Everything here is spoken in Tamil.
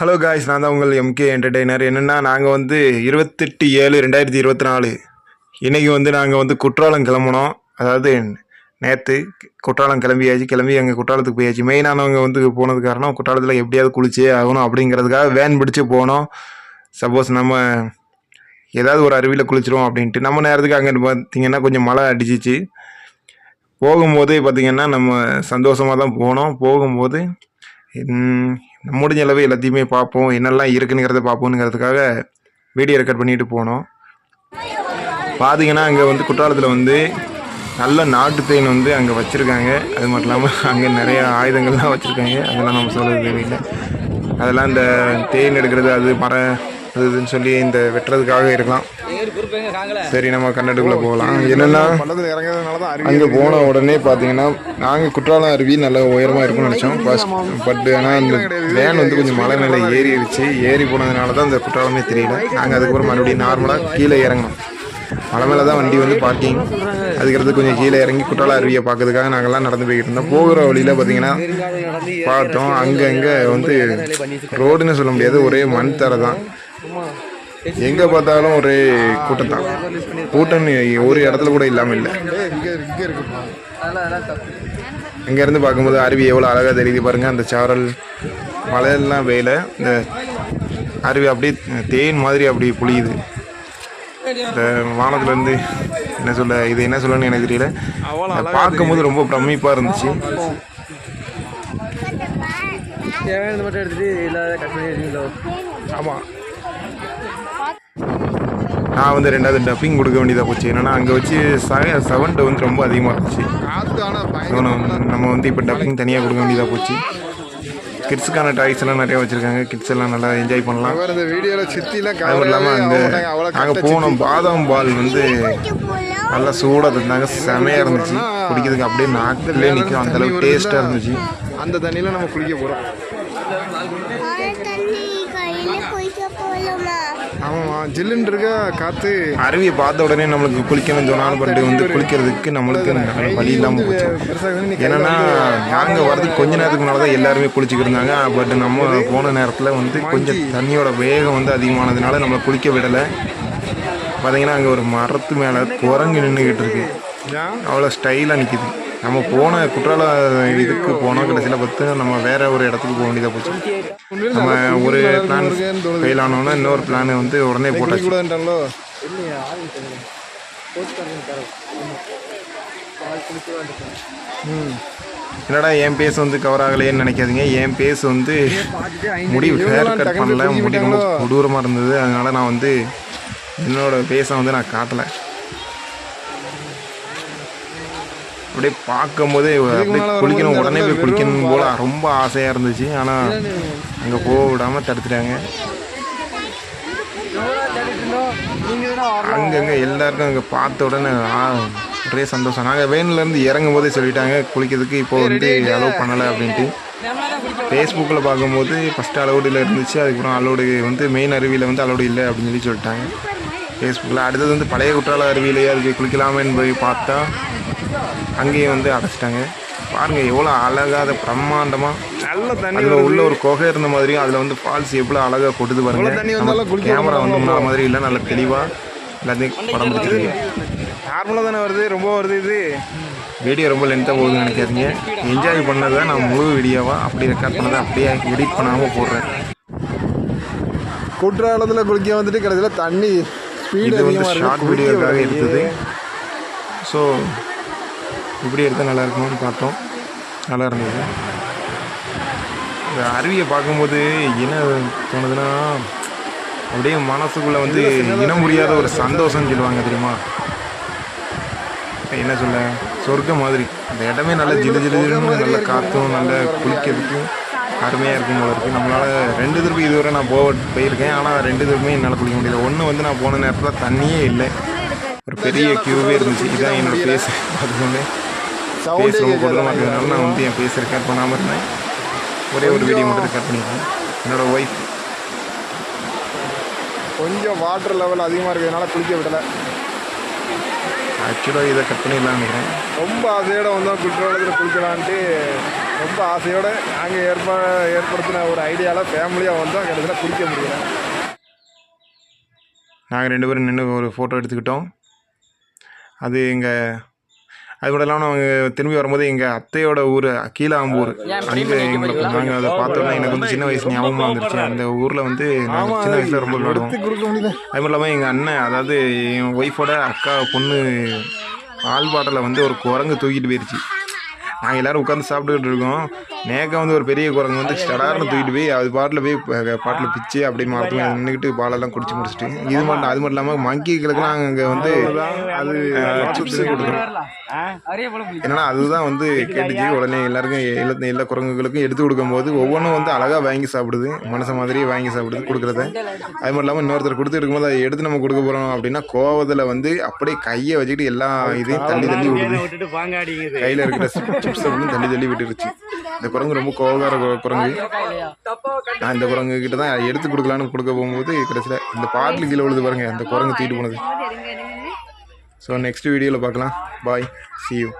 ஹலோ காய்ஸ், நான் தான் உங்கள் எம்கே என்டர்டெய்னர். என்னென்னா நாங்கள் வந்து 28/7/2024 இன்றைக்கி வந்து நாங்கள் வந்து குற்றாலம் கிளம்புனோம். அதாவது நேற்று குற்றாலம் கிளம்பி அங்கே குற்றாலத்துக்கு போயாச்சு. மெயினானவங்க வந்து போனது காரணம் குற்றாலத்தில் எப்படியாவது குளிச்சே ஆகணும் அப்படிங்கிறதுக்காக வேன் பிடிச்சி போனோம். சப்போஸ் நம்ம ஏதாவது ஒரு அருவியில் குளிச்சிரும் அப்படின்ட்டு நம்ம நேரத்துக்கு அங்கே பார்த்திங்கன்னா கொஞ்சம் மழை அடிச்சிச்சு. போகும்போதே பார்த்திங்கன்னா நம்ம சந்தோஷமாக தான் போனோம். போகும்போது முடிஞ்ச அளவு எல்லாத்தையுமே பார்ப்போம், என்னெல்லாம் இருக்குங்கிறத பார்ப்போங்கிறதுக்காக வீடியோ ரெக்கார்ட் பண்ணிட்டு போனோம். பார்த்தீங்கன்னா அங்கே வந்து குற்றாலத்தில் வந்து நல்ல நாட்டு தேன் வந்து அங்கே வச்சுருக்காங்க. அது மட்டும் இல்லாமல் அங்கே நிறைய ஆயுதங்கள்லாம் வச்சுருக்காங்க. அதெல்லாம் நம்ம சொல்கிறது தேவையில்லை. அதெல்லாம் இந்த தேன் எடுக்கிறது அது அதுன்னு சொல்லி இந்த வெட்டுறதுக்காக இருக்கலாம். சரி, நம்ம கன்னடுக்குள்ளே போகலாம். என்னென்னா அங்கே போன உடனே பார்த்தீங்கன்னா நாங்கள் குற்றாலம் அருவி நல்ல உயரமாக இருக்கும்னு நினச்சோம். பட் ஆனால் அந்த வேன் வந்து கொஞ்சம் மலை மேலே ஏறி போனதுனால தான் அந்த குற்றாலமே தெரியல. நாங்கள் அதுக்கப்புறம் மறுபடியும் நார்மலாக கீழே இறங்கணும். மலை மேலே தான் வண்டி வந்து பார்க்கிங். அதுக்கடுத்து கொஞ்சம் கீழே இறங்கி குற்றால அருவியை பார்க்கறதுக்காக நாங்கள்லாம் நடந்து போய்கிட்டு இருந்தோம். போகிற வழியில் பார்த்தீங்கன்னா பார்த்தோம் அங்கே வந்து ரோடுன்னு சொல்ல முடியாது, ஒரே மண் தரை தான். எங்கே பார்த்தாலும் ஒரே கூட்டம் தான். கூட்டம் ஒரு இடத்துல கூட இல்லாமல் இல்லை. இங்கேருந்து பார்க்கும்போது அருவி எவ்வளோ அழகாக தெரியுது பாருங்கள். அந்த சாரல் மலையெல்லாம் வேல இந்த அருவி அப்படியே தேன் மாதிரி அப்படி புளியுது. இந்த வானத்துலேருந்து என்ன சொல்லணும்னு எனக்கு தெரியல. பார்க்கும்போது ரொம்ப பிரமிப்பாக இருந்துச்சு. ஆமாம், நான் வந்து ரெண்டாவது டப்பிங் கொடுக்க வேண்டியதாக போச்சு. என்னென்னா அங்கே வச்சு சவுண்டு வந்து ரொம்ப அதிகமாக இருந்துச்சு. நம்ம வந்து இப்போ டப்பிங் தனியாக கொடுக்க வேண்டியதாக போச்சு. கிட்ஸுக்கான டாய்ஸ் எல்லாம் நிறையா வச்சுருக்காங்க. கிட்ஸ் எல்லாம் நல்லா என்ஜாய் பண்ணலாம். அதுவும் இல்லாமல் நாங்கள் போனோம் பாதாம் பால் வந்து நல்லா சூடாக தந்தாங்க. செமையாக இருந்துச்சு. குடிக்கிறதுக்கு அப்படியே நாக்கிலே நிற்கும், அந்தளவுக்கு டேஸ்ட்டாக இருந்துச்சு. அந்த தண்ணியில் நம்ம குளிக்க போகிறோம். ஆமாம்மா, ஜில்லுன்னு இருக்க காற்று. அருவியை பார்த்த உடனே நம்மளுக்கு குளிக்கணும்னு சொன்னாலும் பட்டு வந்து குளிக்கிறதுக்கு நம்மளுக்கு வழி இல்லாமல் போச்சு. ஏன்னா நாங்கள் வரதுக்கு கொஞ்ச நேரத்துக்கு முன்னால் தான் எல்லாருமே குளிச்சுக்கிட்டு இருந்தாங்க. பட் நம்ம போன நேரத்தில் வந்து கொஞ்சம் தண்ணியோட வேகம் வந்து அதிகமானதுனால நம்மளை குளிக்க விடலை. பார்த்தீங்கன்னா அங்கே ஒரு மரத்து மேலே குரங்கு நின்றுக்கிட்டு இருக்கு. அவ்வளோ ஸ்டைலாக நிற்கிது. நம்ம போன குற்றால இதுக்கு போனோம். கடைசியில் பார்த்து நம்ம வேறு ஒரு இடத்துக்கு போக வேண்டியதாக போச்சு. நம்ம ஒரு பிளான் ஃபெயில் ஆனோன்னா இன்னொரு பிளான் வந்து உடனே போட்டாச்சு. என்னடா என் பேஸ் வந்து கவர் ஆகலையேன்னு நினைக்காதீங்க. என் பேஸ் வந்து முடி ஹேர் கட் பண்ணல, முடி ரொம்ப கொடூரமாக இருந்தது. அதனால் நான் வந்து என்னோடய பேஸை வந்து நான் காட்டலை. அப்படியே பார்க்கும்போதே அப்படியே குளிக்கணும், உடனே போய் குளிக்கணும் போல் ரொம்ப ஆசையாக இருந்துச்சு. ஆனால் அங்கே போக விடாமல் தடுத்துட்டாங்க. அங்கங்கே எல்லாருக்கும் அங்கே பார்த்த உடனே ஒரே சந்தோஷம். நாங்கள் வேன்லேருந்து இறங்கும் போதே சொல்லிட்டாங்க குளிக்கிறதுக்கு இப்போ வந்து அலோவ் பண்ணலை அப்படின்ட்டு. ஃபேஸ்புக்கில் பார்க்கும்போது ஃபஸ்ட்டு அலோடில் இருந்துச்சு. அதுக்கப்புறம் அலோடு வந்து மெயின் அருவியில் வந்து அலோடு இல்லை அப்படின்னு சொல்லிட்டாங்க ஃபேஸ்புக்கில். அடுத்தது வந்து பழைய குற்றால அருவியிலேயே அதுக்கு குளிக்கலாமேன்னு போய் பார்த்தா அங்கேயும் வந்து அடைச்சிட்டாங்க. பாருங்கள் எவ்வளோ அழகாக பிரம்மாண்டமாக நல்ல தண்ணி. அதில் உள்ள ஒரு குகை இருந்த மாதிரியும் அதில் வந்து ஃபால்ஸ் எவ்வளோ அழகாக கொட்டுது பாருங்கள். கேமரா வந்து முன்னாள் மாதிரி இல்லை, நல்ல தெளிவாக எல்லாத்தையும் படம் பிடிச்சிருக்கு. நார்மலாக தானே வருது, ரொம்ப வருது. இது வீடியோ ரொம்ப லென்த்தாக போகுதுன்னு நினைக்காதீங்க. என்ஜாய் பண்ணதை நான் முழு வீடியோவாக அப்படி ரெக்கார்ட் பண்ணதை அப்படியே எடிட் பண்ணாமல் போடுறேன். குற்றாலத்தில் குளிக்க வந்துட்டு கடைசியில் தண்ணி ஸ்பீடு வந்து ஷார்ட் வீடியோக்காக எடுத்தது. ஸோ இப்படி எடுத்தால் நல்லா இருக்கணும்னு பார்த்தோம். நல்லா இருந்தது. இந்த அருவியை பார்க்கும்போது என்ன தோணுதுன்னா அப்படியே மனசுக்குள்ளே வந்து இன முடியாத ஒரு சந்தோஷம்னு சொல்லுவாங்க தெரியுமா. என்ன சொல்ல, சொர்க்கம் மாதிரி. அந்த இடமே நல்லா ஜிலுன்னு நல்ல காற்றும் நல்ல குளிக்கிறதுக்கும் அருமையாக இருக்கும் போல இருக்குது. நம்மளால் 2 திருப்பி இதுவரை நான் போயிருக்கேன். ஆனால் 2 திருப்பியுமே என்னால் குளிக்க முடியல. ஒன்று வந்து நான் போன நேரத்தில் தண்ணியே இல்லை, ஒரு பெரிய க்யூவே இருந்துச்சு. இதுதான் என்னோடய ஃபேஸ். பார்த்துக்கோங்க, ஃபேஸ் ரொம்ப கொடூரமாக இருக்கிறதுனால நான் வந்து என் ஃபேஸ் ரெக்கார்ட் பண்ணாமல் இருந்தேன். ஒரே ஒரு வீடியோ மட்டும் ரெக்கார்ட் பண்ணியிருக்கேன். என்னோடய ஒய்ஃப் கொஞ்சம் வாட்டர் லெவல் அதிகமாக இருக்கிறதுனால குளிக்க விடலை. ஆக்சுவலாக இதை கட் பண்ணிடலான்னு நினைக்கிறேன். ரொம்ப ஆசையோட வந்தால் குற்றாலத்தில் குளிக்கலான்ட்டு ரொம்ப ஆசையோடு நாங்கள் ஏற்படுத்தின ஒரு ஐடியாவில் ஃபேமிலியாக வந்தோம். கடைசியில் குடிக்க முடியல. நாங்கள் 2 பேரும் நின்று ஒரு ஃபோட்டோ எடுத்துக்கிட்டோம். அது அது கூட இல்லாமல் நாங்கள் திரும்பி வரும்போது எங்கள் அத்தையோட ஊர் கீழாம்பூர், அங்கே நாங்கள் அதை பார்த்தோன்னா எனக்கு வந்து சின்ன வயசு ஞாபகமாக வந்துருச்சு. அந்த ஊரில் வந்து நாங்கள் சின்ன வயசில் ரொம்ப விளையாடுவோம். அது மட்டும் இல்லாமல் எங்கள் அண்ணன், அதாவது என் ஒய்ஃபோட அக்கா பொண்ணு பால் பாட்டில் வந்து ஒரு குரங்கு தூக்கிட்டு போயிடுச்சு. நாங்கள் எல்லோரும் உட்காந்து சாப்பிட்டுக்கிட்டு இருக்கோம். நேக்கம் வந்து ஒரு பெரிய குரங்கு வந்து ஸ்டடார்னு தூக்கிட்டு போய் அது பாட்டில் பிச்சு அப்படியே மரத்தில் நின்றுக்கிட்டு பாலெல்லாம் குடிச்சு முடிச்சுட்டு அது மட்டும் இல்லாமல் மங்கிகளுக்கெல்லாம் அங்கே வந்து அது சிப்ஸ் கொடுக்குறோம். என்னன்னா அதுதான் வந்து கேட்டுச்சு. உடனே எல்லாருக்கும் எல்லா குரங்குகளுக்கும் எடுத்து கொடுக்கும்போது ஒவ்வொன்றும் வந்து அழகாக வாங்கி சாப்பிடுது, மனசை மாதிரியே வாங்கி சாப்பிடுது கொடுக்குறத. அது மட்டும் இல்லாமல் இன்னொருத்தர் கொடுத்து எடுக்கும்போது அதை எடுத்து நம்ம கொடுக்க போகிறோம் அப்படின்னா கோவத்தில் வந்து அப்படியே கையை வச்சுக்கிட்டு எல்லா இதையும் தள்ளி விடுது. கையில் இருக்கிற சிப்ஸ் அப்படின்னு தள்ளி விட்டுருச்சு. இந்த குரங்கு ரொம்ப கோவக்கார குரங்கு. நான் இந்த குரங்கு கிட்ட தான் எடுத்து கொடுக்கலான்னு கொடுக்க போகும்போது கடைசியில் இந்த பாட்டில் கீழே விழுது பாருங்க, அந்த குரங்கு தூக்கிட்டு போனது. ஸோ நெக்ஸ்ட் வீடியோவில் பார்க்கலாம். பாய், see you.